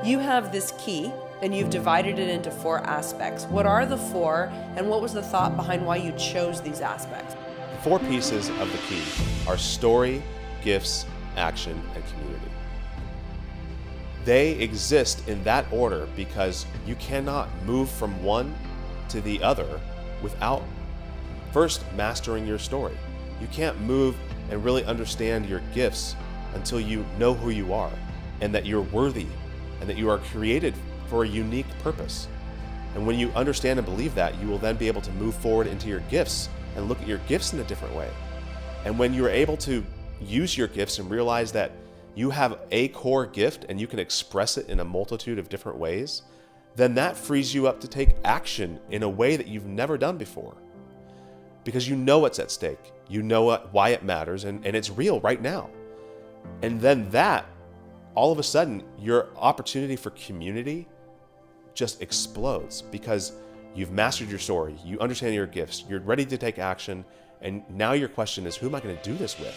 You have this key, and you've divided it into 4 aspects. What are the 4, and what was the thought behind why you chose these aspects? The 4 pieces of the key are story, gifts, action, and community. They exist in that order because you cannot move from one to the other without first mastering your story. You can't move and really understand your gifts until you know who you are and that you're worthy and that you are created for a unique purpose. And when you understand and believe that, you will then be able to move forward into your gifts and look at your gifts in a different way. And when you're able to use your gifts and realize that you have a core gift and you can express it in a multitude of different ways, then that frees you up to take action in a way that you've never done before. Because you know what's at stake, you know why it matters, and it's real right now. And then that, all of a sudden, your opportunity for community just explodes because you've mastered your story, you understand your gifts, you're ready to take action, and now your question is, who am I going to do this with?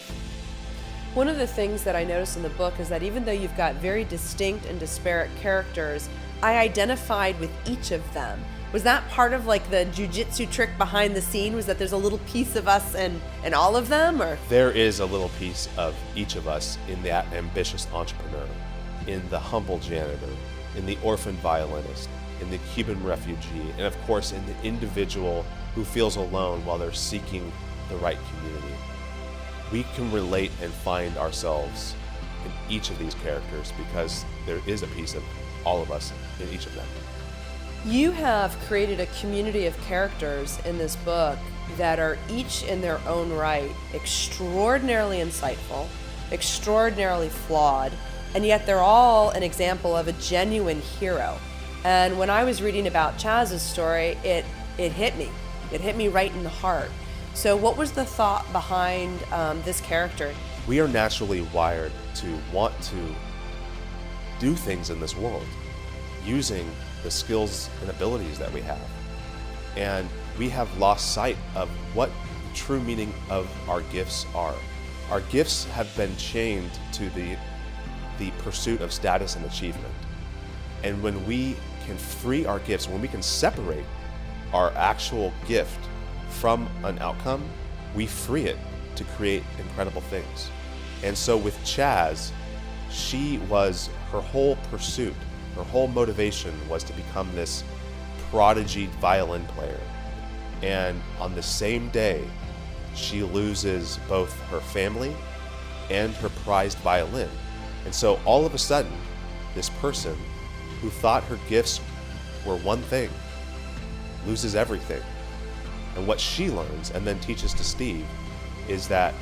One of the things that I noticed in the book is that even though you've got very distinct and disparate characters, I identified with each of them. Was that part of like the jujitsu trick behind the scene? Was that there's a little piece of us in all of them? Or there is a little piece of each of us in that ambitious entrepreneur, in the humble janitor, in the orphan violinist, in the Cuban refugee, and of course in the individual who feels alone while they're seeking the right community. We can relate and find ourselves in each of these characters because there is a piece of all of us in each of them. You have created a community of characters in this book that are each in their own right extraordinarily insightful, extraordinarily flawed, and yet they're all an example of a genuine hero. And when I was reading about Chaz's story, it hit me. It hit me right in the heart. So what was the thought behind this character? We are naturally wired to want to do things in this world using the skills and abilities that we have. And we have lost sight of what the true meaning of our gifts are. Our gifts have been chained to the pursuit of status and achievement. And when we can free our gifts, when we can separate our actual gift from an outcome, we free it to create incredible things. And so with Chaz, her whole pursuit, her whole motivation was to become this prodigy violin player. And on the same day, she loses both her family and her prized violin. And so all of a sudden, this person who thought her gifts were one thing loses everything. And what she learns and then teaches to Steve is that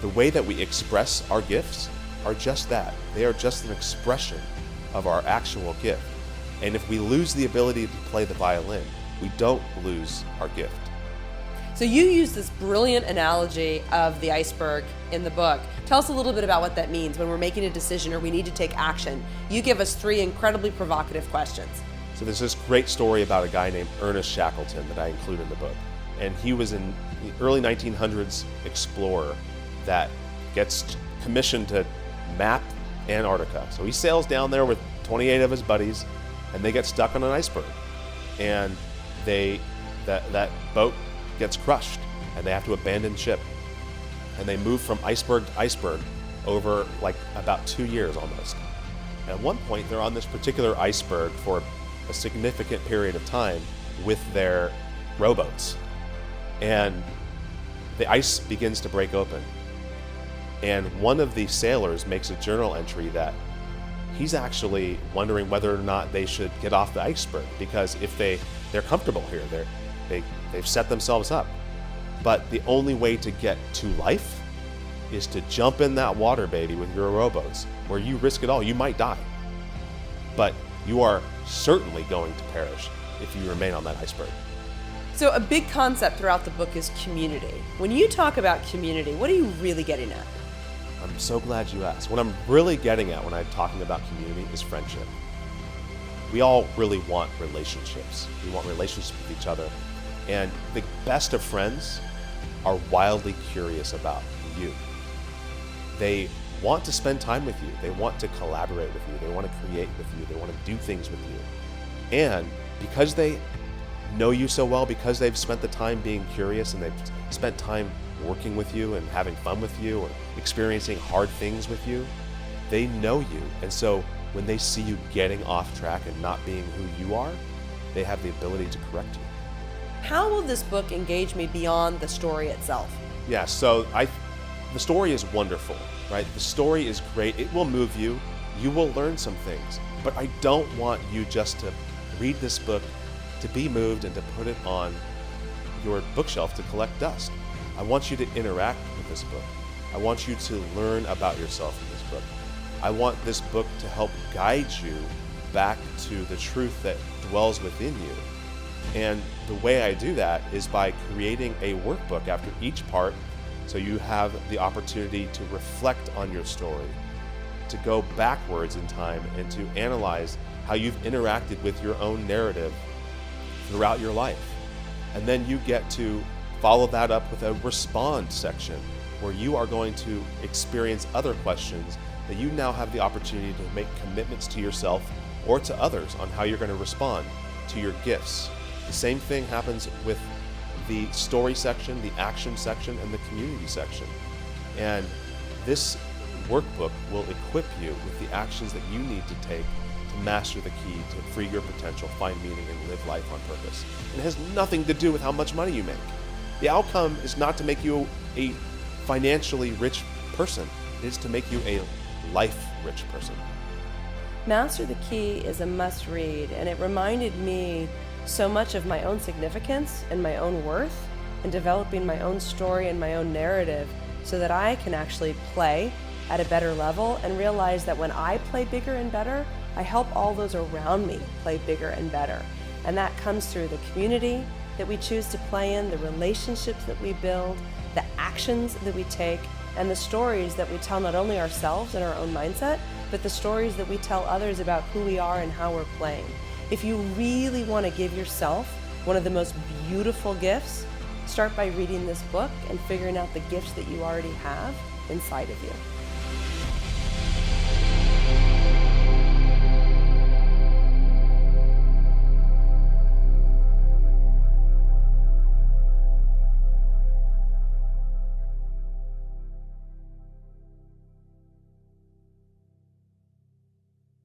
the way that we express our gifts are just that. They are just an expression of our actual gift. And if we lose the ability to play the violin, we don't lose our gift. So you use this brilliant analogy of the iceberg in the book. Tell us a little bit about what that means when we're making a decision or we need to take action. You give us 3 incredibly provocative questions. So there's this great story about a guy named Ernest Shackleton that I include in the book. And he was in the early 1900s explorer that gets commissioned to map Antarctica. So he sails down there with 28 of his buddies and they get stuck on an iceberg. And that boat gets crushed and they have to abandon ship. And they move from iceberg to iceberg over like about 2 years almost. And at one point they're on this particular iceberg for a significant period of time with their rowboats. And the ice begins to break open. And one of the sailors makes a journal entry that he's actually wondering whether or not they should get off the iceberg, because if they're comfortable here, they've set themselves up. But the only way to get to life is to jump in that water, baby, with your rowboats, where you risk it all. You might die, but you are certainly going to perish if you remain on that iceberg. So a big concept throughout the book is community. When you talk about community, what are you really getting at? I'm so glad you asked. What I'm really getting at when I'm talking about community is friendship. We all really want relationships. We want relationships with each other. And the best of friends are wildly curious about you. They want to spend time with you. They want to collaborate with you. They want to create with you. They want to do things with you. And because they know you so well, because they've spent the time being curious and they've spent time working with you and having fun with you or experiencing hard things with you, they know you. And so when they see you getting off track and not being who you are, they have the ability to correct you. How will this book engage me beyond the story itself? Yeah, so the story is wonderful, right? The story is great. It will move you. You will learn some things. But I don't want you just to read this book, to be moved, and to put it on your bookshelf to collect dust. I want you to interact with this book. I want you to learn about yourself in this book. I want this book to help guide you back to the truth that dwells within you. And the way I do that is by creating a workbook after each part, so you have the opportunity to reflect on your story, to go backwards in time and to analyze how you've interacted with your own narrative throughout your life. And then you get to follow that up with a respond section where you are going to experience other questions that you now have the opportunity to make commitments to yourself or to others on how you're going to respond to your gifts. The same thing happens with the story section, the action section, and the community section. And this workbook will equip you with the actions that you need to take to master the key to free your potential, find meaning, and live life on purpose. And it has nothing to do with how much money you make. The outcome is not to make you a financially rich person. It is to make you a life-rich person. Master the Key is a must-read, and it reminded me so much of my own significance and my own worth in developing my own story and my own narrative so that I can actually play at a better level and realize that when I play bigger and better, I help all those around me play bigger and better. And that comes through the community that we choose to play in, the relationships that we build, the actions that we take, and the stories that we tell not only ourselves and our own mindset, but the stories that we tell others about who we are and how we're playing. If you really want to give yourself one of the most beautiful gifts, start by reading this book and figuring out the gifts that you already have inside of you.